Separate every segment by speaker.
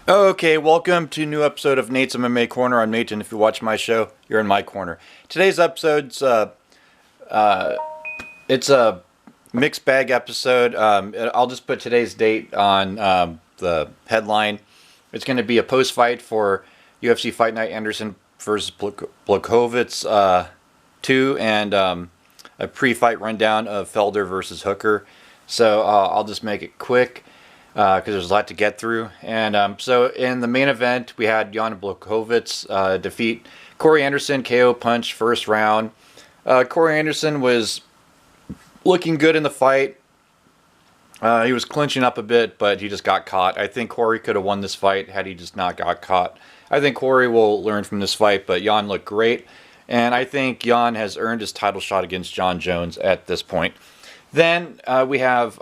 Speaker 1: Okay, welcome to a new episode of Nate's MMA Corner. I'm Nate, and if you watch my show, you're in my corner. Today's episode's it's a mixed bag episode. I'll just put today's date on the headline. It's going to be a post fight for UFC Fight Night Anderson versus Blachowicz 2, and a pre fight rundown of Felder versus Hooker. So I'll just make it quick because there's a lot to get through. And so in the main event, we had Jan Blachowicz defeat Corey Anderson, KO punch, first round. Corey Anderson was looking good in the fight. He was clinching up a bit, but he just got caught. I think Corey could have won this fight had he just not got caught. I think Corey will learn from this fight, but Jan looked great. And I think Jan has earned his title shot against Jon Jones at this point. Then we have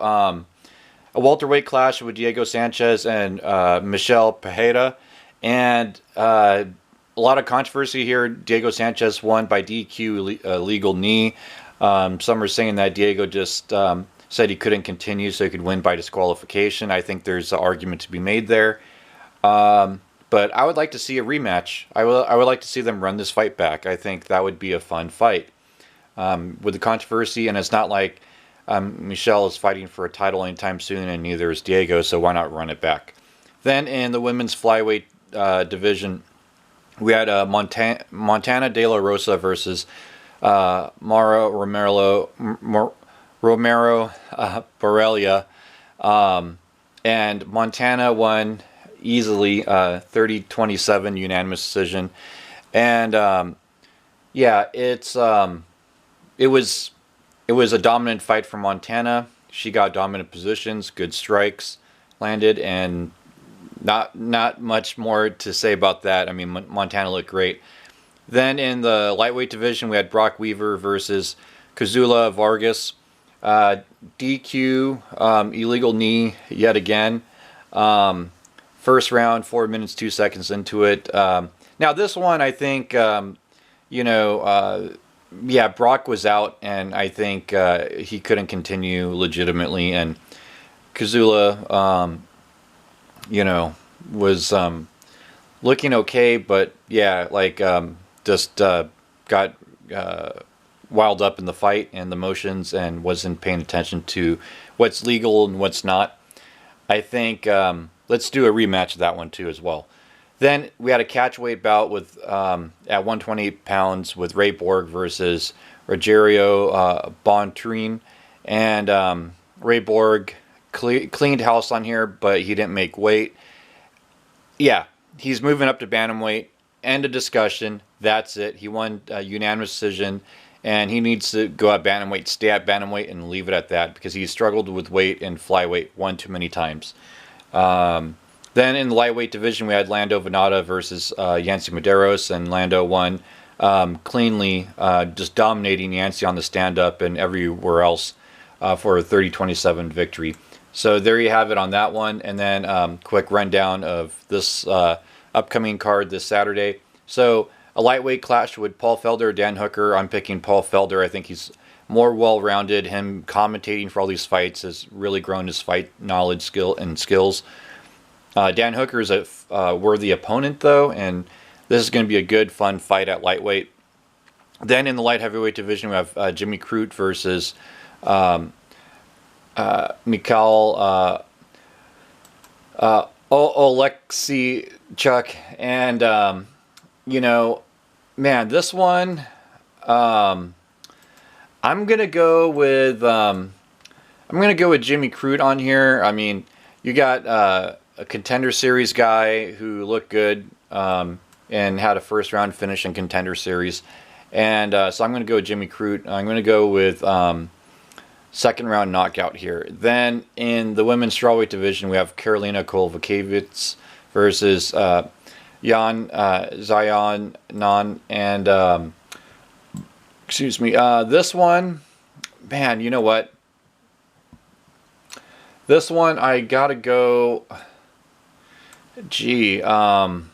Speaker 1: a welterweight clash with Diego Sanchez and Michel Pereira. And a lot of controversy here. Diego Sanchez won by DQ legal knee. Some are saying that Diego just said he couldn't continue so he could win by disqualification. I think there's an argument to be made there. But I would like to see a rematch. I would like to see them run this fight back. I think that would be a fun fight. With the controversy, and it's not like Michelle is fighting for a title anytime soon, and neither is Diego, so why not run it back? Then in the women's flyweight division, we had Montana De La Rosa versus Mara Romero Borrelia. And Montana won easily 30-27 unanimous decision. And yeah, it was a dominant fight for Montana. She got dominant positions, good strikes landed, and not much more to say about that. I mean, Montana looked great. Then in the lightweight division, we had Brock Weaver versus Kazula Vargas. DQ, illegal knee yet again. First round, 4 minutes, 2 seconds into it. Now this one, I think, yeah, Brock was out, and I think he couldn't continue legitimately. And Kazula, was looking okay, but yeah, like just got wild up in the fight and the motions and wasn't paying attention to what's legal and what's not. I think let's do a rematch of that one too as well. Then we had a catchweight bout with at 128 pounds with Ray Borg versus Rogerio Bontorin, and Ray Borg cleaned house on here, but he didn't make weight. Yeah, he's moving up to bantamweight. End of discussion. That's it. He won a unanimous decision, and he needs to go at bantamweight, stay at bantamweight, and leave it at that because he struggled with weight and flyweight one too many times. Then in the lightweight division, we had Lando Venata versus Yancy Medeiros, and Lando won cleanly, just dominating Yancy on the stand-up and everywhere else for a 30-27 victory. So there you have it on that one. And then quick rundown of this upcoming card this Saturday. So a lightweight clash with Paul Felder, Dan Hooker. I'm picking Paul Felder. I think he's more well-rounded. Him commentating for all these fights has really grown his fight knowledge, skills. Dan Hooker is a worthy opponent, though, and this is going to be a good, fun fight at lightweight. Then in the light heavyweight division, we have Jimmy Crute versus Mikhail Oleksichuk. And, man, this one, I'm going to go with Jimmy Crute on here. I mean, you got a Contender Series guy who looked good and had a first round finish in Contender Series. And so I'm going to go with Jimmy Crute. I'm going to go with second round knockout here. Then in the women's strawweight division, we have Karolina Kowalkiewicz versus Yan Xiaonan. And excuse me, this one, man, you know what? This one, I got to go... Gee, I'm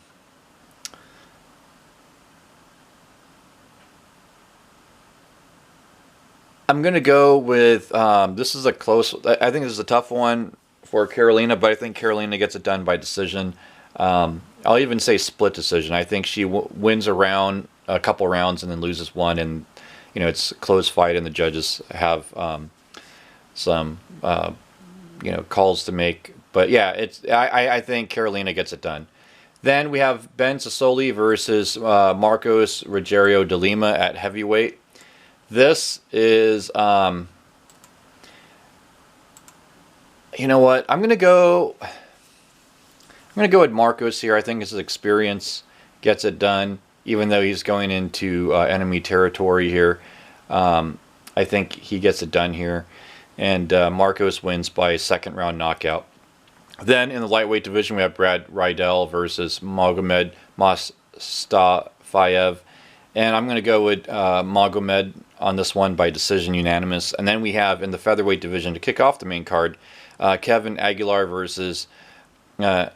Speaker 1: going to go with, this is a close, I think this is a tough one for Karolina, but I think Karolina gets it done by decision. I'll even say split decision. I think she wins a couple rounds and then loses one, and it's a close fight, and the judges have some calls to make. But yeah, I think Carolina gets it done. Then we have Ben Sassoli versus Marcos Rogerio de Lima at heavyweight. This is, you know what? I'm gonna go with Marcos here. I think his experience gets it done, even though he's going into enemy territory here. I think he gets it done here, and Marcos wins by second round knockout. Then in the lightweight division, we have Brad Riddell versus Magomed Mustafayev. And I'm going to go with Magomed on this one by decision unanimous. And then we have in the featherweight division to kick off the main card, Kevin Aguilar versus Zubara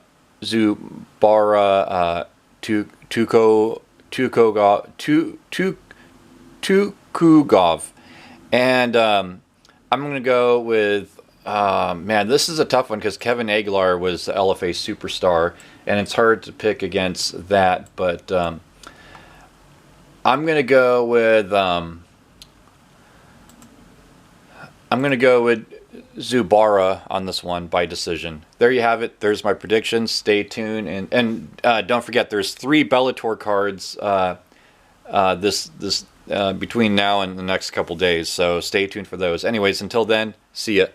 Speaker 1: Tukugov. And I'm going to go with man, this is a tough one because Kevin Aguilar was the LFA superstar, and it's hard to pick against that. But I'm gonna go with Zubara on this one by decision. There you have it. There's my predictions. Stay tuned, and don't forget there's 3 Bellator cards between now and the next couple days. So stay tuned for those. Anyways, until then, see ya.